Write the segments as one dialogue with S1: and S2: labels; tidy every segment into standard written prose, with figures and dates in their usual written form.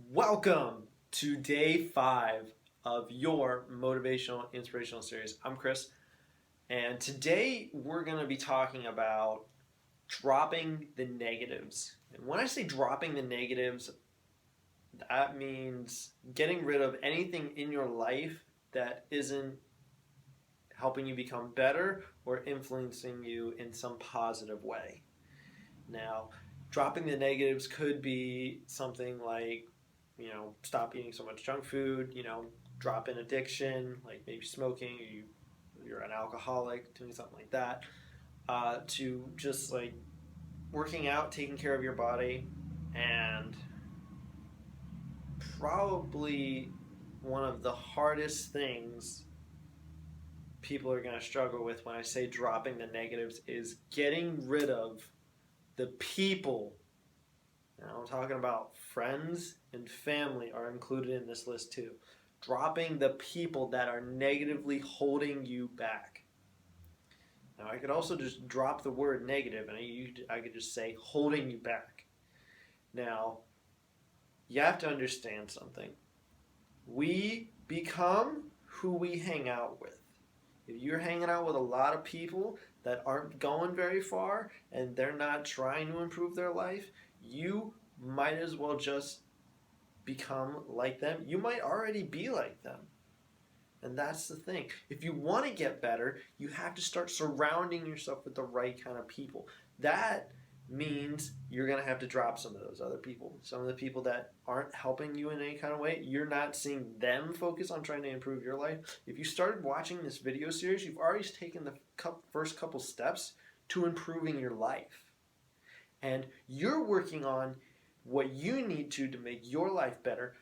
S1: Welcome to day 5 of your motivational inspirational series. I'm Chris, and today we're going to be talking about dropping the negatives. And when I say dropping the negatives, that means getting rid of anything in your life that isn't helping you become better or influencing you in some positive way. Now, dropping the negatives could be something like, stop eating so much junk food, drop in addiction, like maybe smoking, you're an alcoholic, doing something like that, to just like working out, taking care of your body, and probably one of the hardest things people are going to struggle with when I say dropping the negatives is getting rid of the people. Now I'm talking about friends and family are included in this list too. Dropping the people that are negatively holding you back. Now I could also just drop the word negative and I could just say holding you back. Now you have to understand something. We become who we hang out with. If you're hanging out with a lot of people that aren't going very far and they're not trying to improve their life, you might as well just become like them. You might already be like them. And that's the thing. If you want to get better, you have to start surrounding yourself with the right kind of people. That means you're going to have to drop some of those other people. Some of the people that aren't helping you in any kind of way, you're not seeing them focus on trying to improve your life. If you started watching this video series, you've already taken the first couple steps to improving your life. And you're working on what you need to make your life better.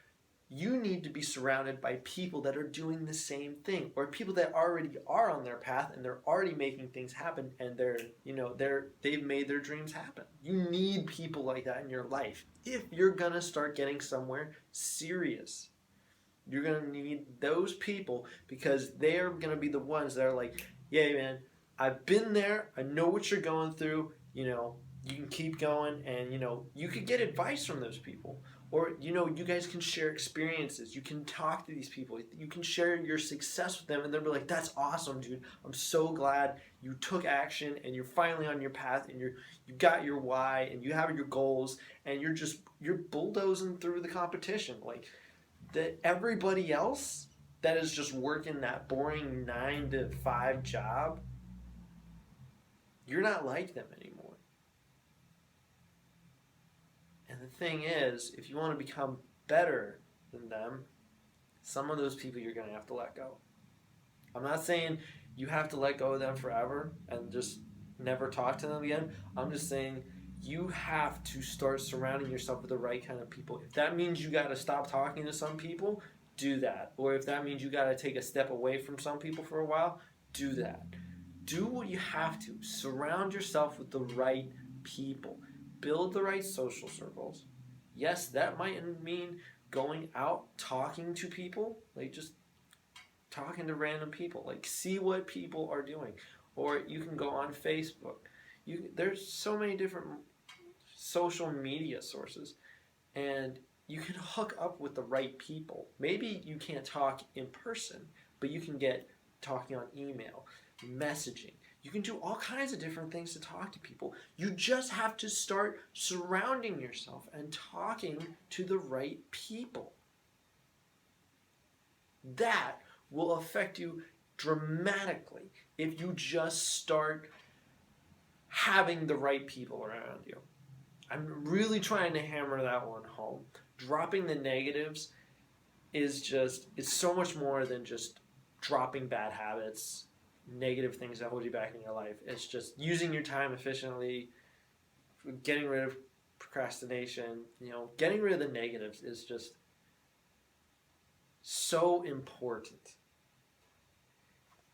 S1: You need to be surrounded by people that are doing the same thing, or people that already are on their path and they're already making things happen, and they've made their dreams happen. You need people like that in your life if you're gonna start getting somewhere serious. You're gonna need those people because they're gonna be the ones that are like, yeah, man, I've been there. I know what you're going through. You can keep going, and you could get advice from those people, or you guys can share experiences. You can talk to these people. You can share your success with them, and they'll be like, "That's awesome, dude. I'm so glad you took action, and you're finally on your path, and you got your why, and you have your goals, and you're bulldozing through the competition like that. Everybody else that is just working that boring 9 to 5 job, you're not like them anymore." And the thing is, if you want to become better than them, some of those people you're going to have to let go. I'm not saying you have to let go of them forever and just never talk to them again. I'm just saying you have to start surrounding yourself with the right kind of people. If that means you got to stop talking to some people, do that. Or if that means you got to take a step away from some people for a while, do that. Do what you have to. Surround yourself with the right people. Build the right social circles. Yes, that might mean going out, talking to people, like just talking to random people, like see what people are doing. Or you can go on Facebook. There's so many different social media sources, and you can hook up with the right people. Maybe you can't talk in person, but you can get talking on email, messaging. You can do all kinds of different things to talk to people. You just have to start surrounding yourself and talking to the right people. That will affect you dramatically if you just start having the right people around you. I'm really trying to hammer that one home. Dropping the negatives it's so much more than just dropping bad habits, negative things that hold you back in your life. It's just using your time efficiently, getting rid of procrastination, getting rid of the negatives is just so important.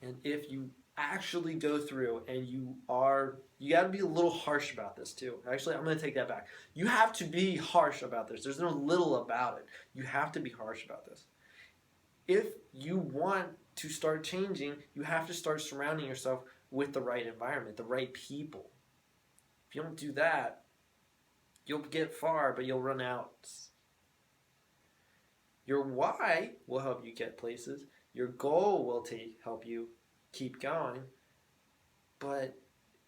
S1: And if you actually go through and you got to be a little harsh about this too. Actually, I'm going to take that back. You have to be harsh about this. There's no little about it. You have to be harsh about this. If you want to start changing, you have to start surrounding yourself with the right environment, the right people. If you don't do that, you'll get far, but you'll run out. Your why will help you get places. Your goal will help you keep going. But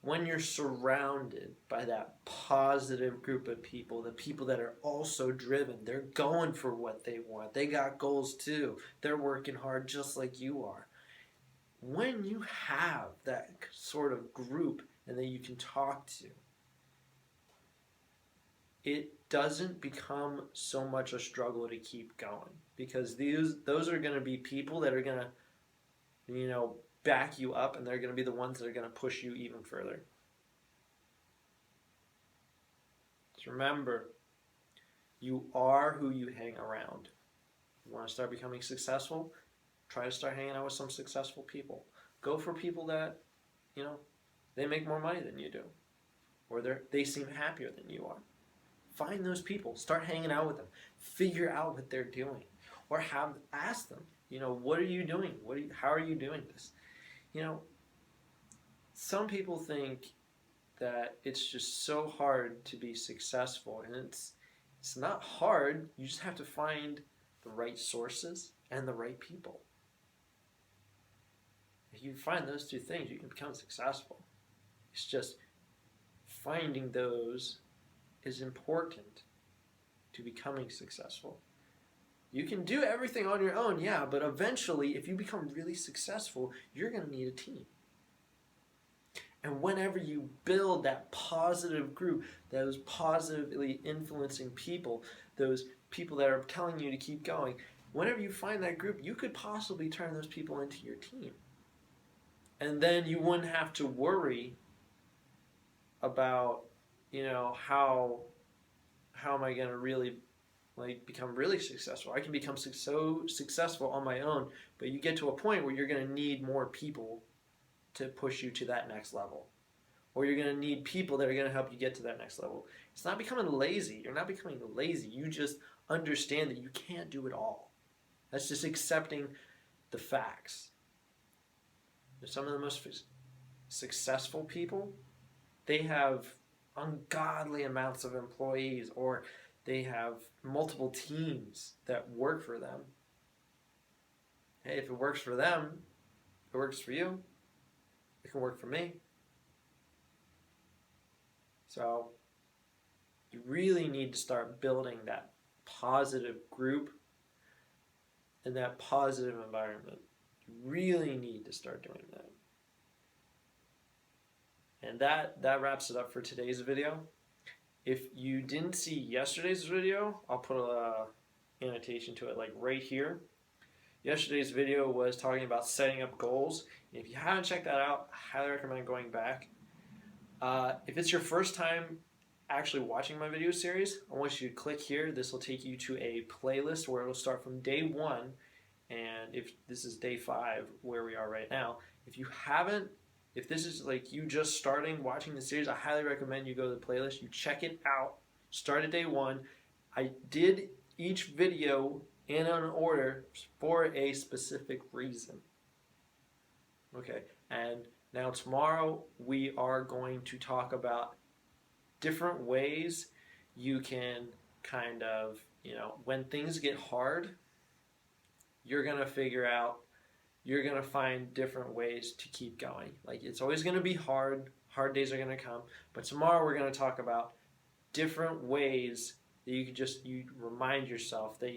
S1: when you're surrounded by that positive group of people, the people that are also driven, they're going for what they want. They got goals too. They're working hard just like you are. When you have that sort of group and that you can talk to, it doesn't become so much a struggle to keep going, because those are going to be people that are going to, back you up, and they're going to be the ones that are going to push you even further. Just remember, you are who you hang around. You want to start becoming successful? Try to start hanging out with some successful people. Go for people that, they make more money than you do, or they seem happier than you are. Find those people. Start hanging out with them. Figure out what they're doing, or ask them. What are you doing? How are you doing this? Some people think that it's just so hard to be successful, and it's not hard. You just have to find the right sources and the right people. If you find those two things, you can become successful. It's just finding those is important to becoming successful. You can do everything on your own, yeah, but eventually, if you become really successful, you're going to need a team. And whenever you build that positive group, those positively influencing people, those people that are telling you to keep going, whenever you find that group, you could possibly turn those people into your team. And then you wouldn't have to worry about, how am I going to really become really successful? I can become so successful on my own, but you get to a point where you're going to need more people to push you to that next level. Or you're going to need people that are going to help you get to that next level. It's not becoming lazy. You're not becoming lazy. You just understand that you can't do it all. That's just accepting the facts. Some of the most successful people, they have ungodly amounts of employees, or they have multiple teams that work for them. Hey, if it works for them, it works for you. It can work for me. So you really need to start building that positive group and that positive environment. You really need to start doing that. And that wraps it up for today's video. If you didn't see yesterday's video, I'll put a annotation to it right here. Yesterday's video was talking about setting up goals. And if you haven't checked that out, I highly recommend going back. If it's your first time actually watching my video series, I want you to click here. This will take you to a playlist where it'll start from day 1, and if this is day 5 where we are right now. If this is you just starting watching the series, I highly recommend you go to the playlist, you check it out, start at day 1. I did each video in an order for a specific reason. Okay, and now tomorrow we are going to talk about different ways you can kind of, when things get hard, you're going to find different ways to keep going. It's always going to be hard days are going to come, but tomorrow we're going to talk about different ways that you remind yourself that,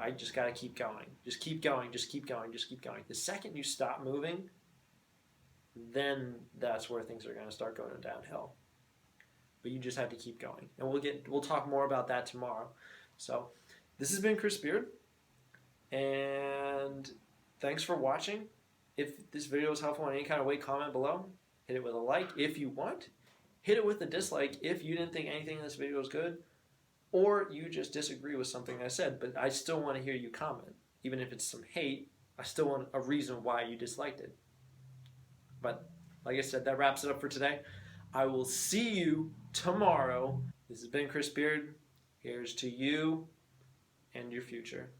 S1: I just got to keep going. Just keep going, just keep going, just keep going. The second you stop moving, then that's where things are going to start going downhill. But you just have to keep going. And we'll talk more about that tomorrow. So this has been Chris Beard. And thanks for watching. If this video was helpful in any kind of way, comment below. Hit it with a like if you want. Hit it with a dislike if you didn't think anything in this video was good, or you just disagree with something I said. But I still want to hear you comment. Even if it's some hate, I still want a reason why you disliked it. But like I said, that wraps it up for today. I will see you tomorrow. This has been Chris Beard. Here's to you and your future.